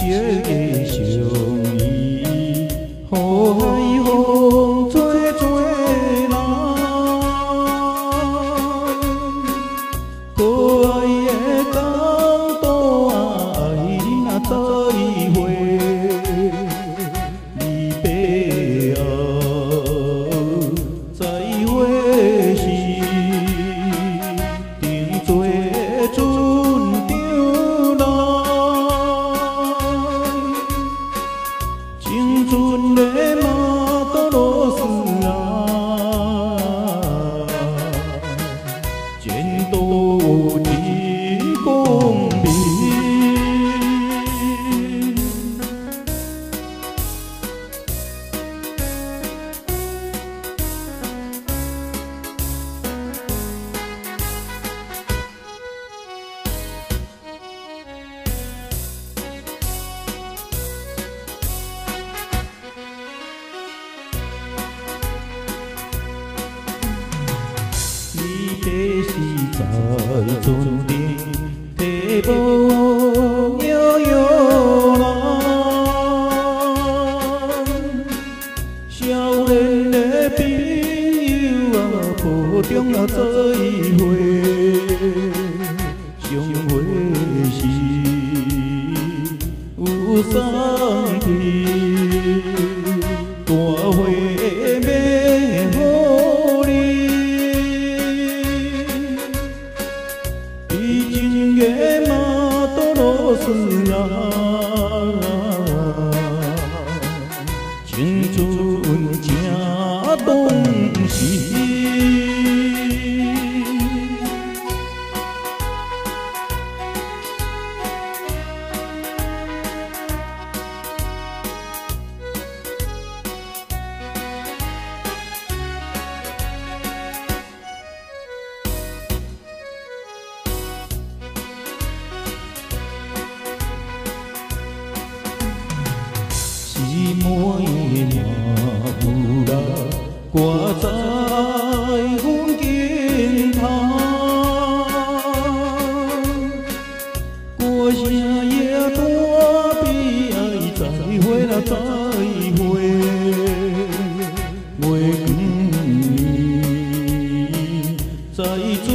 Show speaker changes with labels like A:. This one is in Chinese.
A: 的相依，好海风吹吹来，可爱的港岛啊，爱你若再会，离别后再会时，定做船着来。青春的马多罗斯啊，前途真公平。你的是在船顶提步摇摇来，少年的朋友啊，途中啊再会，相会时有送去大花要予你。已经的马多罗斯啊，青春正当时。寂寞的马布拉挂在阮肩头，歌声也大悲哀，再会啦再会，月光再做。